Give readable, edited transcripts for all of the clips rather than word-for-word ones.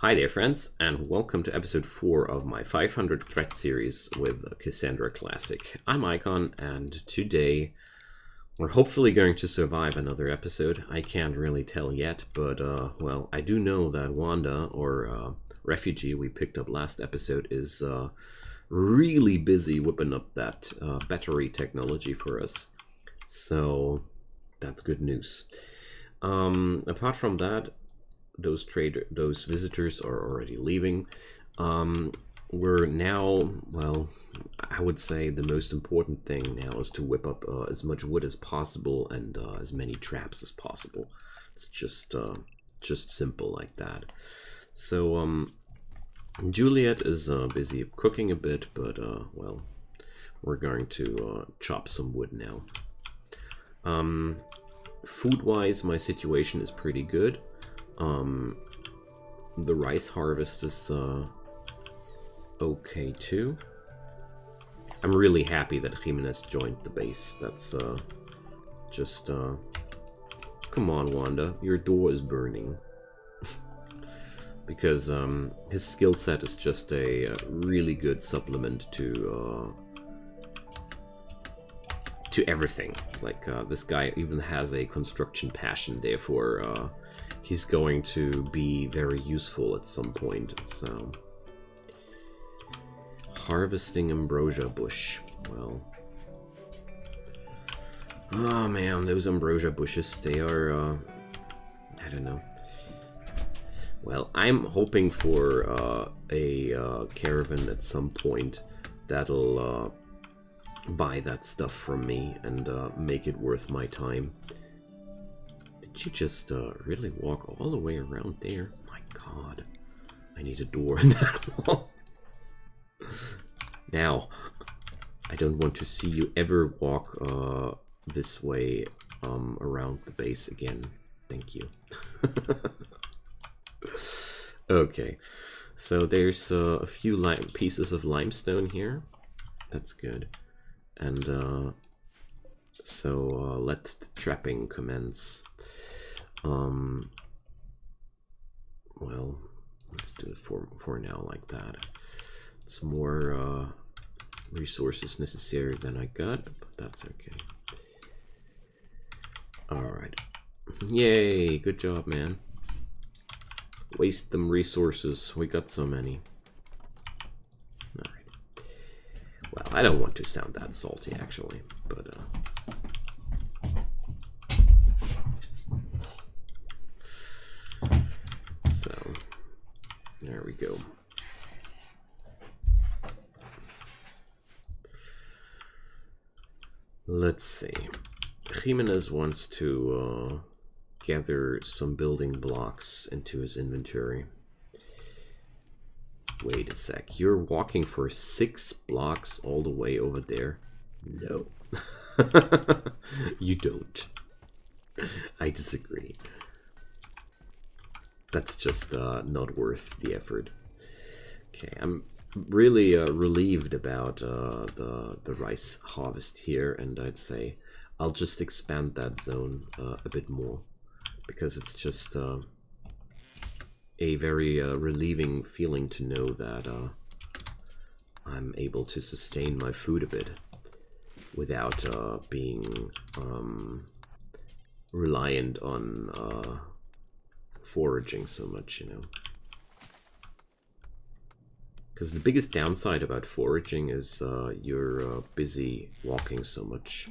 Hi there friends, and welcome to episode 4 of my 500 threat series with Cassandra Classic. I'm Icon, and today we're hopefully going to survive another episode. I can't really tell yet, but well, I do know that Wanda, or Refugee we picked up last episode, is really busy whipping up that battery technology for us. So that's good news. Apart from that, those visitors are already leaving. We're now, well, I would say the most important thing now is to whip up as much wood as possible and as many traps as possible. It's just simple like that. So Juliet is busy cooking a bit, but well, we're going to chop some wood now. Food-wise, my situation is pretty good. The rice harvest is okay too. I'm really happy that Jimenez joined the base. That's just come on, Wanda, your door is burning. Because his skill set is just a really good supplement to everything. Like this guy even has a construction passion, therefore he's going to be very useful at some point. So harvesting ambrosia bush. Well, oh man, those ambrosia bushes, they are I don't know. Well, I'm hoping for a caravan at some point that'll buy that stuff from me and make it worth my time. Did you just really walk all the way around there? My god. I need a door in that wall. Now, I don't want to see you ever walk this way around the base again. Thank you. Okay, so there's a few pieces of limestone here. That's good. And so let the trapping commence. Well, let's do it for now like that. It's more resources necessary than I got, but that's okay. Alright. Yay, good job, man. Waste them resources. We got so many. Alright. Well, I don't want to sound that salty, actually, but so there we go. Let's see. Jimenez wants to gather some building blocks into his inventory. Wait a sec, you're walking for 6 blocks all the way over there? No. You don't. I disagree. That's just not worth the effort. Okay, I'm really relieved about the rice harvest here, and I'd say I'll just expand that zone a bit more, because it's just a very relieving feeling to know that I'm able to sustain my food a bit without being reliant on foraging so much, you know. Because the biggest downside about foraging is you're busy walking so much.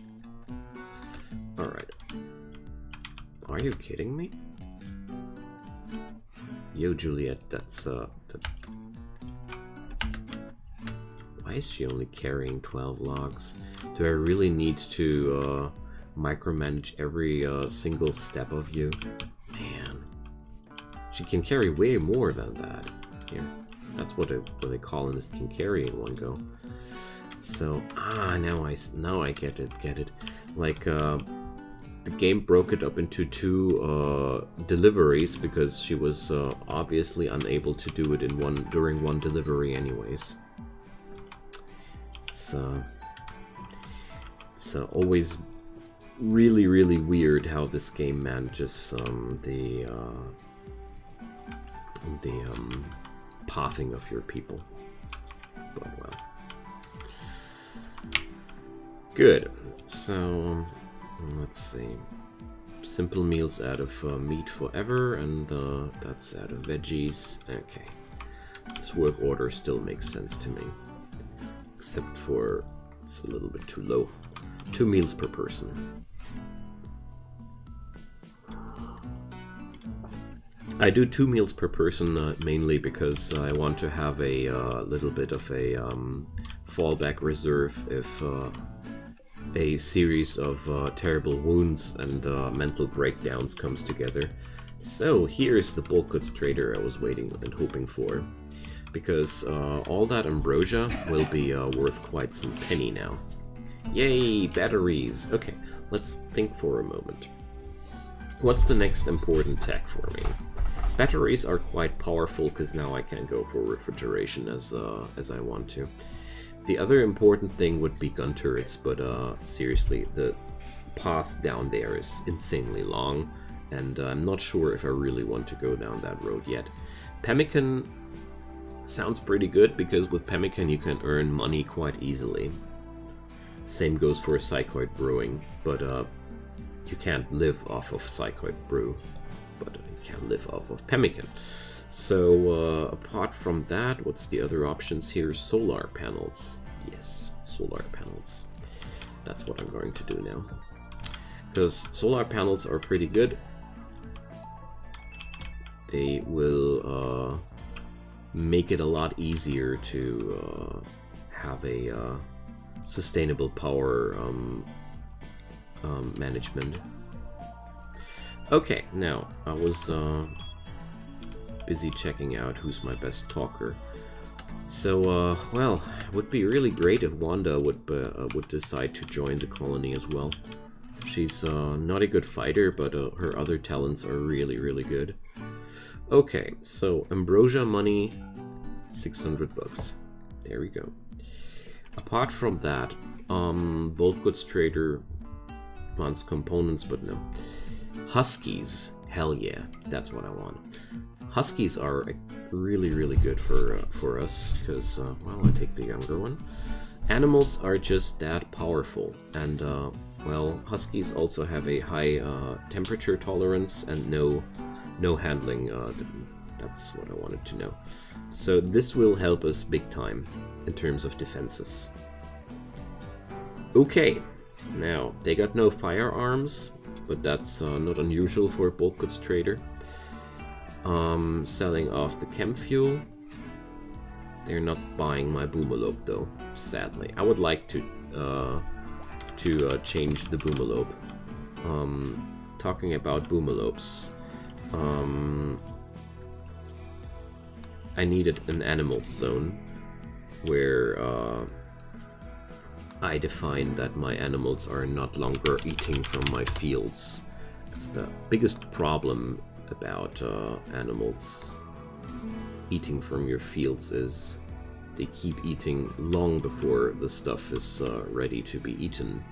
Alright. Are you kidding me? Yo, Juliet, that's why is she only carrying 12 logs? Do I really need to micromanage every single step of you? Man. She can carry way more than that. Here. That's what they call in this, can carry in one go. So, now I get it. Like, the game broke it up into 2 deliveries because she was obviously unable to do it during one delivery anyways. It's always really, really weird how this game manages pathing of your people. But well. Good. So, let's see. Simple meals out of meat forever, and that's out of veggies. Okay. This work order still makes sense to me. Except for it's a little bit too low. 2 meals per person. I do 2 meals per person mainly because I want to have a little bit of a fallback reserve if a series of terrible wounds and mental breakdowns comes together. So here's the bulk goods trader I was waiting and hoping for, because all that ambrosia will be worth quite some penny now. Yay, batteries! Okay, let's think for a moment. What's the next important tech for me? Batteries are quite powerful because now I can go for refrigeration as I want to. The other important thing would be gun turrets, but seriously, the path down there is insanely long, and I'm not sure if I really want to go down that road yet. Pemmican sounds pretty good, because with pemmican you can earn money quite easily. Same goes for psychoid brewing, but you can't live off of psychoid brew, but you can live off of pemmican. So apart from that, what's the other options here? Solar panels. Yes, solar panels. That's what I'm going to do now, because solar panels are pretty good. They will make it a lot easier to have a sustainable power management. Okay, now I was busy checking out who's my best talker. So, well, it would be really great if Wanda would decide to join the colony as well. She's not a good fighter, but her other talents are really, really good. Okay, so ambrosia money, 600 bucks. There we go. Apart from that, bulk goods trader wants components, but no. Huskies, hell yeah, that's what I want. Huskies are really, really good for us, because, well, I take the younger one. Animals are just that powerful, and, well, Huskies also have a high temperature tolerance and no handling. That's what I wanted to know. So this will help us big time in terms of defenses. Okay, now, they got no firearms, but that's not unusual for a bulk goods trader. Selling off the chem fuel. They're not buying my boomalope though, sadly. I would like to change the boomalope. Talking about boomalopes, I needed an animal zone where I define that my animals are not longer eating from my fields. Because the biggest problem about animals eating from your fields is they keep eating long before the stuff is ready to be eaten.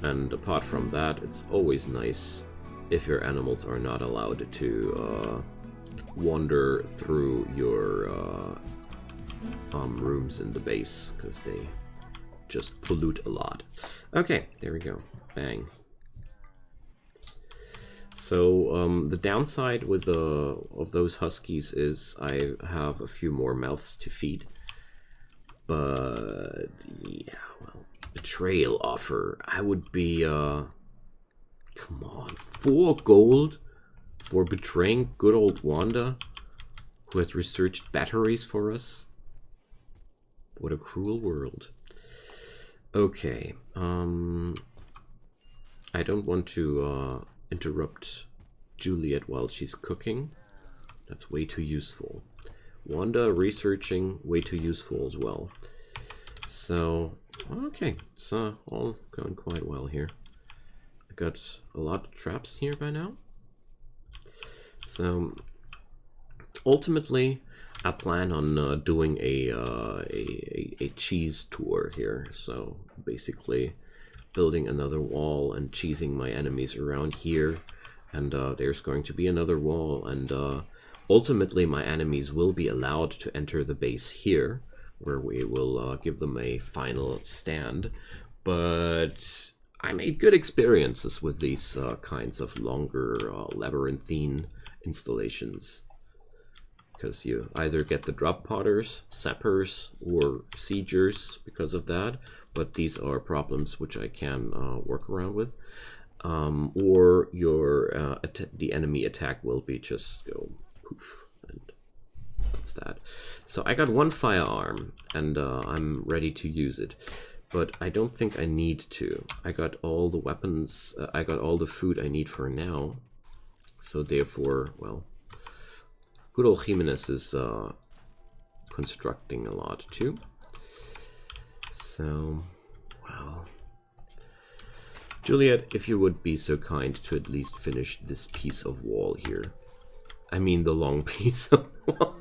And apart from that, it's always nice if your animals are not allowed to wander through your rooms in the base, because they just pollute a lot. Okay, there we go. Bang. So the downside with of those huskies is I have a few more mouths to feed. But yeah, well, betrayal offer. I would be come on, 4 gold for betraying good old Wanda, who has researched batteries for us. What a cruel world. Okay, I don't want to interrupt Juliet while she's cooking. That's way too useful. Wanda researching, way too useful as well. So, okay, it's all going quite well here. I got a lot of traps here by now. So, ultimately, I plan on doing a cheese tour here. So, basically, building another wall and cheesing my enemies around here. And there's going to be another wall, and ultimately my enemies will be allowed to enter the base here, where we will give them a final stand. But I made good experiences with these kinds of longer labyrinthine installations. Because you either get the drop potters, sappers, or siegers because of that. But these are problems which I can work around with. Or your the enemy attack will be just go poof, and that's that. So I got one firearm, and I'm ready to use it. But I don't think I need to. I got all the weapons, I got all the food I need for now. So therefore, well, good old Jimenez is constructing a lot too. So, well, Juliet, if you would be so kind to at least finish this piece of wall here. I mean the long piece of wall.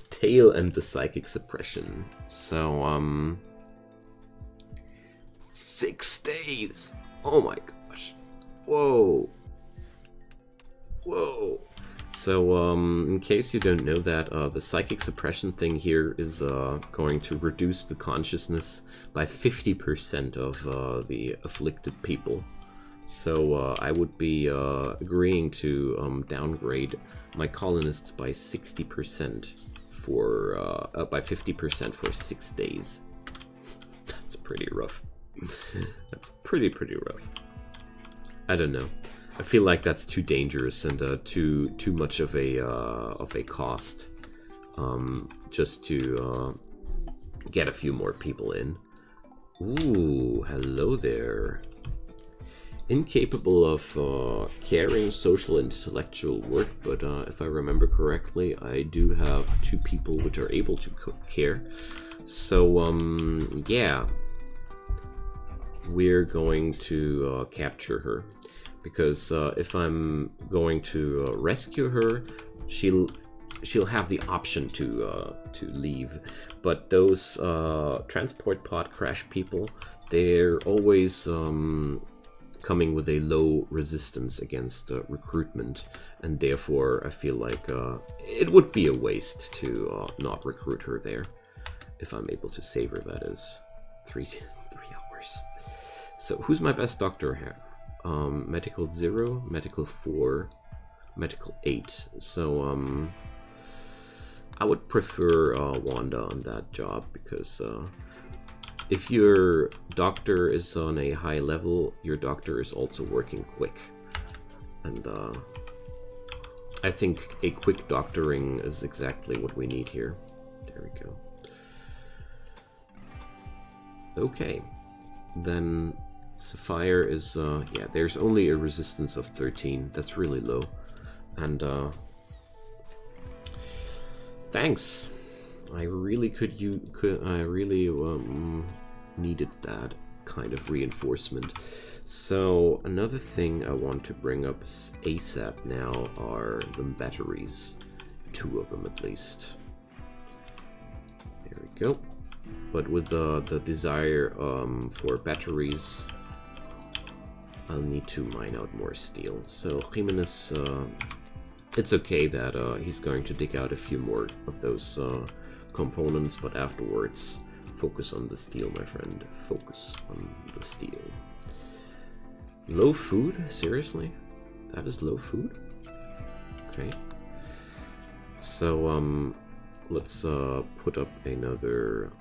Tail and the psychic suppression. So, 6 days! Oh my gosh. Whoa. Whoa. So, in case you don't know that, the psychic suppression thing here is going to reduce the consciousness by 50% of the afflicted people. So, I would be agreeing to downgrade my colonists by 60% for, by 50% for 6 days. That's pretty rough. That's pretty rough. I don't know. I feel like that's too dangerous and too much of a cost, just to get a few more people in. Ooh, hello there. Incapable of carrying social and intellectual work, but if I remember correctly, I do have 2 people which are able to care. So yeah, we're going to capture her. Because if I'm going to rescue her, she'll have the option to leave. But those transport pod crash people, they're always coming with a low resistance against recruitment, and therefore I feel like it would be a waste to not recruit her there. If I'm able to save her, that is 3 hours. So who's my best doctor here? Medical 0, Medical 4, Medical 8. So, I would prefer Wanda on that job, because if your doctor is on a high level, your doctor is also working quick. And I think a quick doctoring is exactly what we need here. There we go. Okay, then Sapphire is, yeah, there's only a resistance of 13. That's really low. And, thanks. I really needed that kind of reinforcement. So, another thing I want to bring up ASAP now are the batteries. 2 of them at least. There we go. But with the desire for batteries, I'll need to mine out more steel. So Jimenez, it's okay that he's going to dig out a few more of those components, but afterwards, focus on the steel, my friend. Focus on the steel. Low food? Seriously? That is low food? Okay. So, let's put up another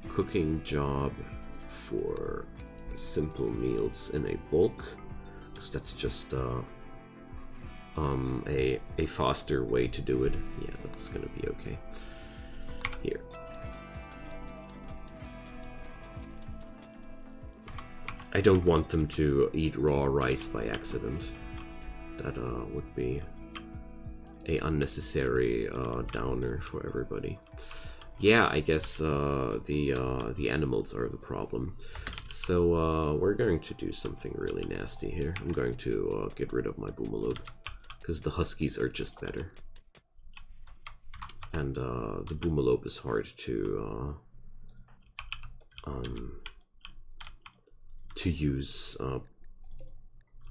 cooking job for simple meals in a bulk, because that's just a faster way to do it. Yeah, that's gonna be okay. Here. I don't want them to eat raw rice by accident. That would be a unnecessary downer for everybody. Yeah, I guess the animals are the problem. So we're going to do something really nasty here. I'm going to get rid of my Boomalope, because the Huskies are just better. And the Boomalope is hard to use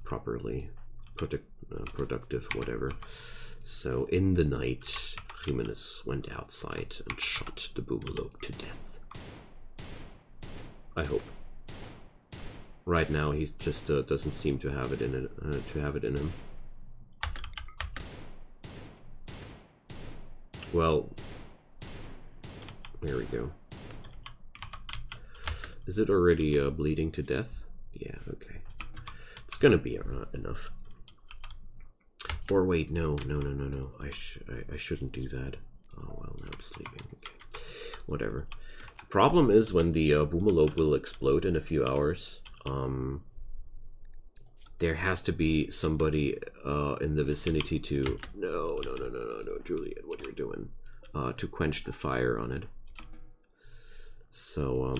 properly, productive, whatever. So in the night, Jimenez went outside and shot the Boomelope to death. I hope. Right now, he just doesn't seem to have it in him. Well, there we go. Is it already bleeding to death? Yeah, okay. It's gonna be enough. Or wait, no. I shouldn't do that. Oh well, now it's sleeping. Okay, whatever. The problem is when the Boomelope will explode in a few hours. There has to be somebody in the vicinity to no, Juliet, what you're doing? To quench the fire on it. So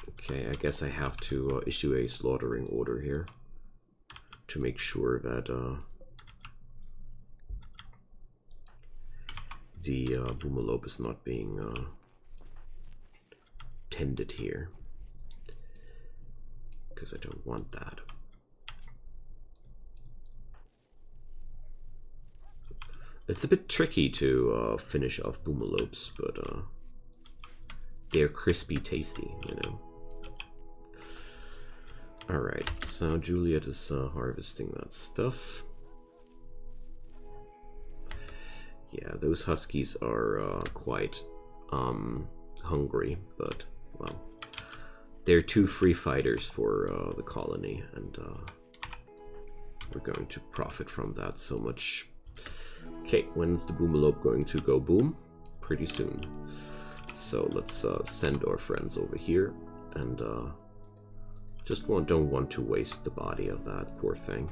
okay, I guess I have to issue a slaughtering order here to make sure that the Boomelope is not being tended here, because I don't want that. It's a bit tricky to finish off Boomelopes, but they're crispy tasty, you know. Alright, so Juliet is harvesting that stuff. Yeah, those huskies are quite hungry, but, well, they're two free fighters for the colony, and we're going to profit from that so much. Okay, when's the Boomelope going to go boom? Pretty soon. So let's send our friends over here, and just don't want to waste the body of that poor thing.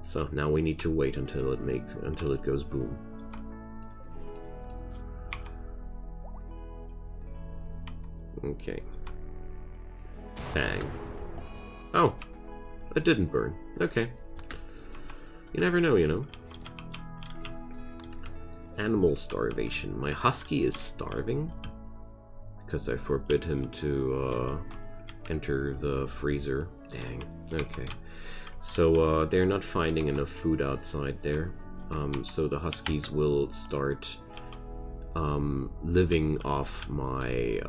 So now we need to wait until it goes boom. Okay. Bang. Oh, it didn't burn. Okay. You never know, you know. Animal starvation. My husky is starving because I forbid him to enter the freezer. Dang. Okay. So they're not finding enough food outside there. So the huskies will start living off my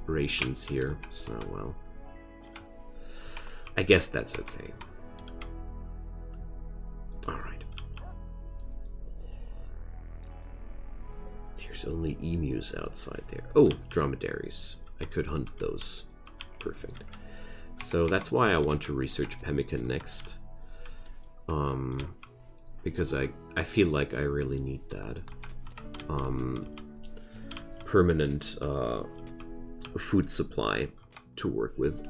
rations here. So, well, I guess that's okay. Alright. There's only emus outside there. Oh, dromedaries. I could hunt those. Perfect. So that's why I want to research pemmican next. Because I feel like I really need that. Permanent food supply to work with.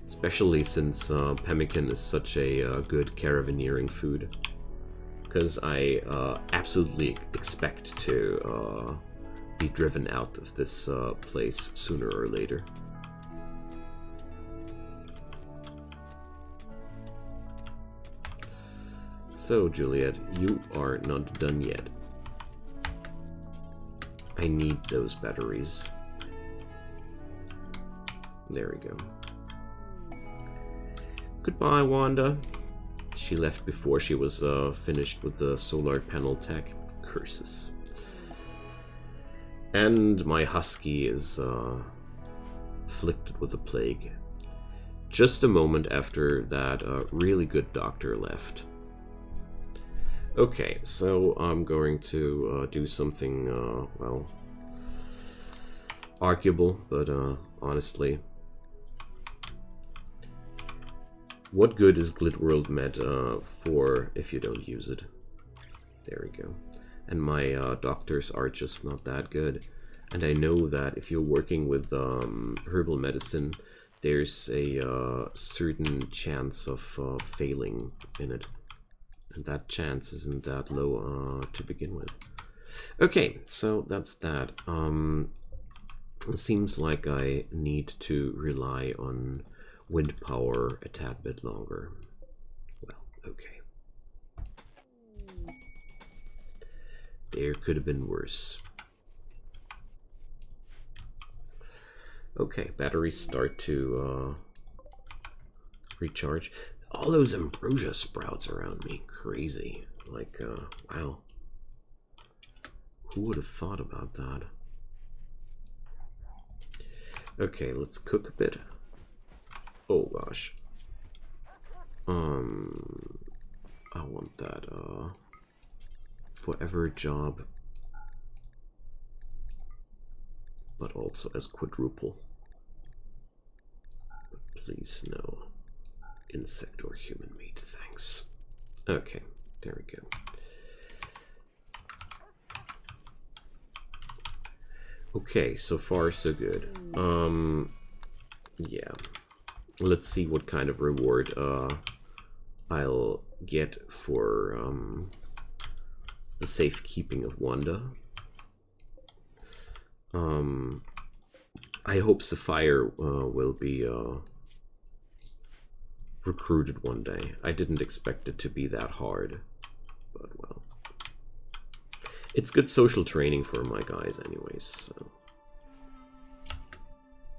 Especially since pemmican is such a good caravanneering food. Because I absolutely expect to be driven out of this place sooner or later. So, Juliet, you are not done yet. I need those batteries. There we go. Goodbye, Wanda. She left before she was finished with the solar panel tech. Curses. And my husky is afflicted with a plague. Just a moment after that really good doctor left. Okay, so I'm going to do something, well, arguable, but honestly, what good is Glitworld Med for if you don't use it? There we go. And my doctors are just not that good. And I know that if you're working with herbal medicine, there's a certain chance of failing in it. And that chance isn't that low to begin with. Okay, so that's that. It seems like I need to rely on wind power a tad bit longer. Well, okay. There could have been worse. Okay, batteries start to recharge. All those ambrosia sprouts around me, crazy. Like, wow. Who would have thought about that? Okay, let's cook a bit. Oh gosh. I want that forever job, but also as quadruple. But please no insect or human meat, thanks. Okay, there we go. Okay, so far so good. Yeah. Let's see what kind of reward I'll get for the safekeeping of Wanda. I hope Sapphire will be recruited one day. I didn't expect it to be that hard, but well. It's good social training for my guys anyways, so.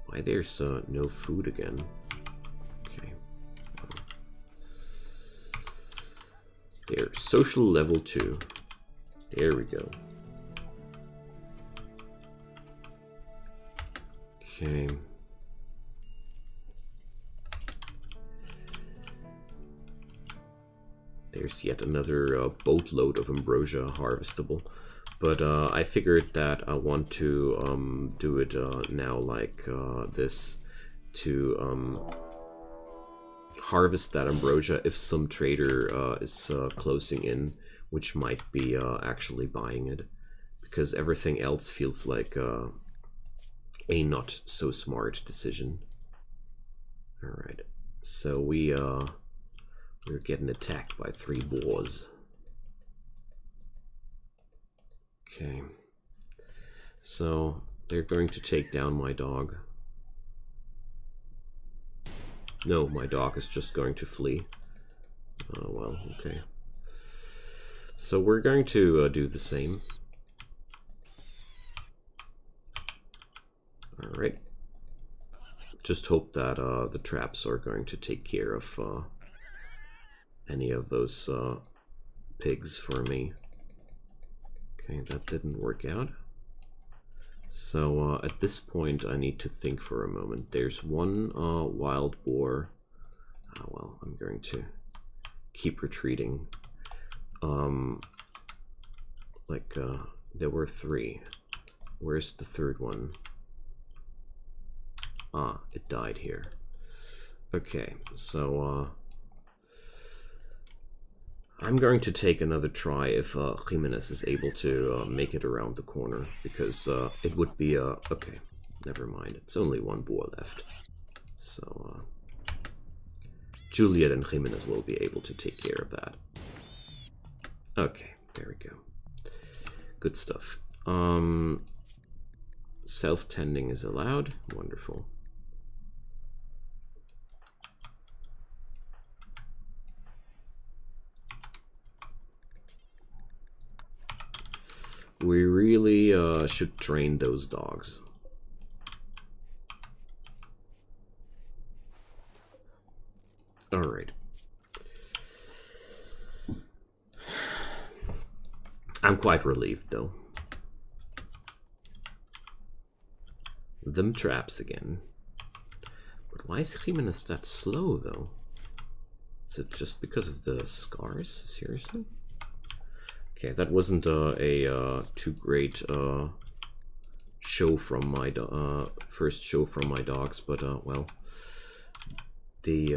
Why there's no food again? Okay. There, social level 2. There we go. Okay. There's yet another boatload of ambrosia harvestable. But I figured that I want to do it now like this to harvest that ambrosia if some trader is closing in, which might be actually buying it, because everything else feels like a not so smart decision. All right, so we're getting attacked by 3 boars. Okay, so they're going to take down my dog. No, my dog is just going to flee. Oh, well, okay. So we're going to do the same. Alright. Just hope that the traps are going to take care of any of those pigs for me. Okay, that didn't work out. So at this point I need to think for a moment. There's one wild boar. Oh, well, I'm going to keep retreating. There were 3. Where's the 3rd one? Ah, it died here. Okay, so I'm going to take another try if Jimenez is able to make it around the corner, because it would be okay, never mind, it's only 1 boar left. So Juliet and Jimenez will be able to take care of that. Okay, there we go. Good stuff. Self-tending is allowed. Wonderful. We really should train those dogs. All right. I'm quite relieved, though. Them traps again. But why is Jimenez that slow, though? Is it just because of the scars? Seriously? Okay, that wasn't a too great show from my first show from my dogs, but well, they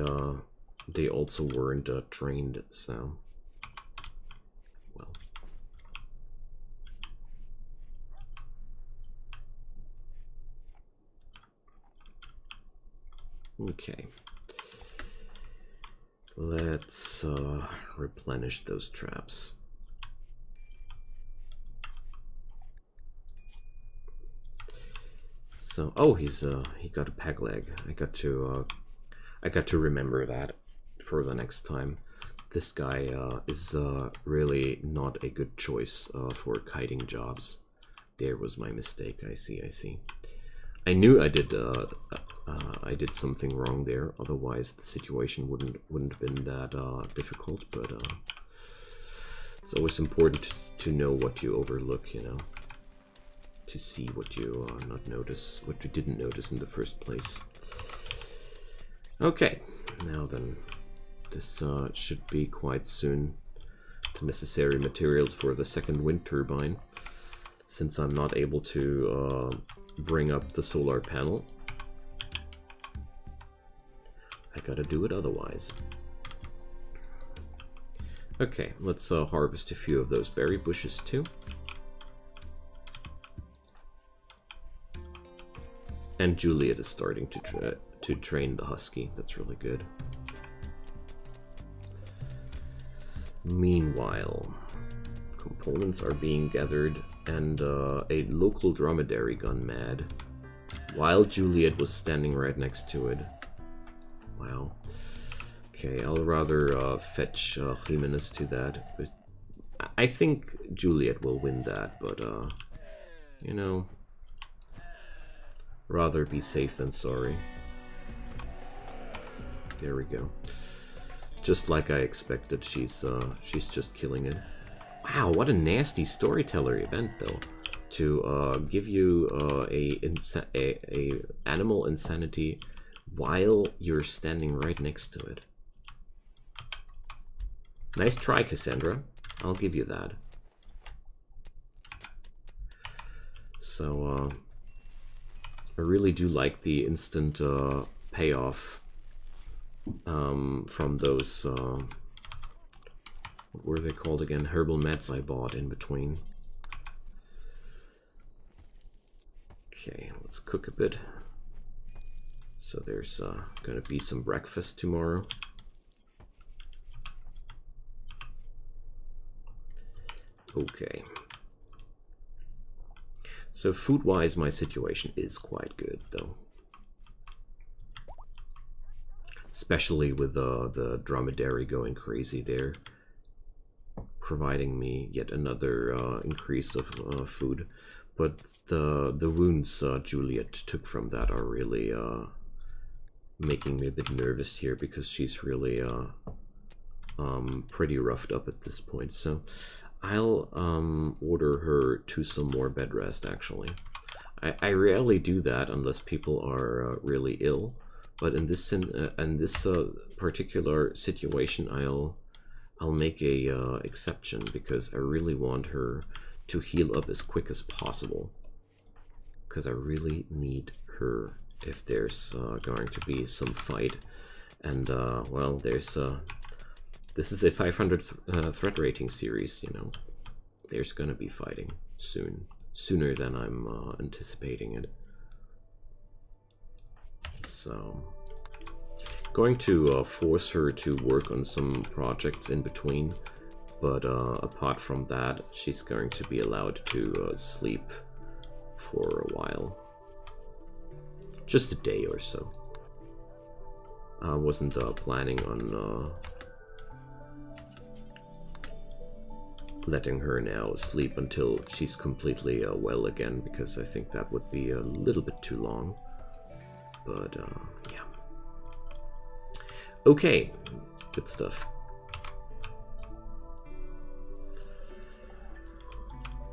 also weren't trained, so well. Okay, let's replenish those traps. So, oh, he got a peg leg. I got to remember that for the next time. this guy is really not a good choice for kiting jobs. There was my mistake. I see. I knew I did something wrong there. Otherwise, the situation wouldn't have been that difficult. But it's always important to know what you overlook, you know, to see what you not notice, what you didn't notice in the first place. Okay, now then, this should be quite soon. The necessary materials for the second wind turbine. Since I'm not able to bring up the solar panel, I gotta do it otherwise. Okay, let's harvest a few of those berry bushes too. And Juliet is starting to train the husky. That's really good. Meanwhile, components are being gathered, and a local dromedary gone mad while Juliet was standing right next to it. Wow. Okay, I'll rather fetch Jimenez to that. But I think Juliet will win that, but you know, rather be safe than sorry. There we go. Just like I expected, she's just killing it. Wow, what a nasty storyteller event, though. To give you a animal insanity while you're standing right next to it. Nice try, Cassandra. I'll give you that. So, I really do like the instant payoff from those, what were they called again? Herbal meds I bought in between. Okay, let's cook a bit. So there's gonna be some breakfast tomorrow. Okay. So food-wise, my situation is quite good, though. Especially with the dromedary going crazy there, providing me yet another increase of food. But the wounds Juliet took from that are really making me a bit nervous here, because she's really pretty roughed up at this point. So I'll order her to some more bed rest, actually. I rarely do that unless people are really ill, but in this particular situation, I'll make a exception, because I really want her to heal up as quick as possible, because I really need her if there's going to be some fight. And well, there's this is a 500 threat rating series, you know. There's gonna be fighting soon, sooner than I'm anticipating it. So, going to force her to work on some projects in between, but apart from that, she's going to be allowed to sleep for a while. Just a day or so. I wasn't planning on letting her now sleep until she's completely well again, because I think that would be a little bit too long. But yeah. Okay, good stuff.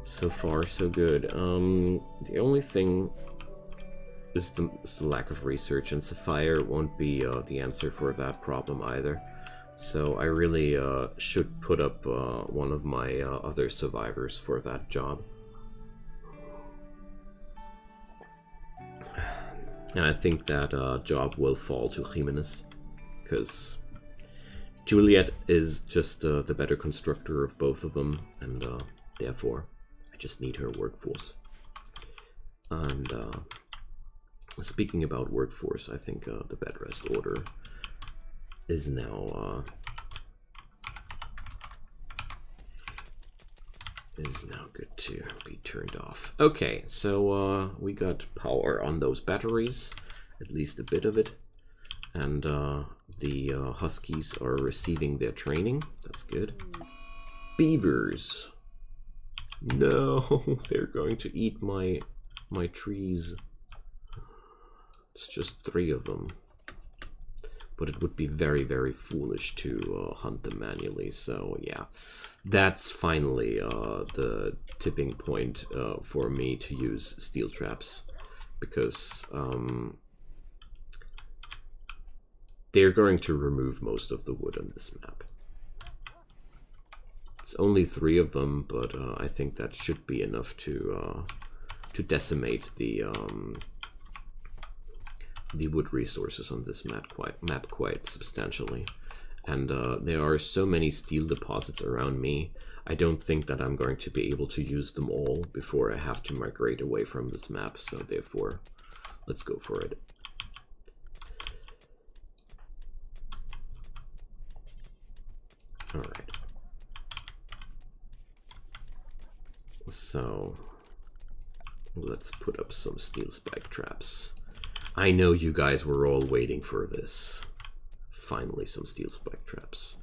So far, so good. The only thing is the lack of research, and Sapphire won't be the answer for that problem either. So I really should put up one of my other survivors for that job. And I think that job will fall to Jimenez, because Juliet is just the better constructor of both of them, and therefore I just need her workforce. And speaking about workforce, I think the bed rest order is now good to be turned off. Okay, so we got power on those batteries, at least a bit of it, and The huskies are receiving their training. That's good. Beavers. No, they're going to eat my trees. It's just 3 of them. But it would be very, very foolish to hunt them manually. So yeah, that's finally the tipping point for me to use steel traps, because they're going to remove most of the wood on this map. It's only 3 of them, but I think that should be enough to decimate the wood resources on this map quite substantially. And there are so many steel deposits around me, I don't think that I'm going to be able to use them all before I have to migrate away from this map, so therefore let's go for it. Alright. So let's put up some steel spike traps. I know you guys were all waiting for this. Finally, some steel spike traps.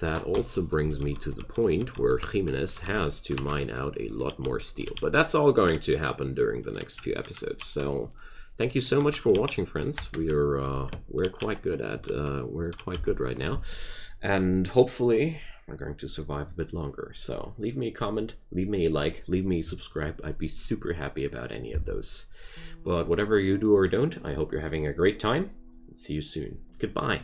That also brings me to the point where Jimenez has to mine out a lot more steel. But that's all going to happen during the next few episodes. So thank you so much for watching, friends. We're quite good right now, and hopefully we're going to survive a bit longer. So leave me a comment, leave me a like, leave me a subscribe. I'd be super happy about any of those. But whatever you do or don't, I hope you're having a great time. See you soon. Goodbye.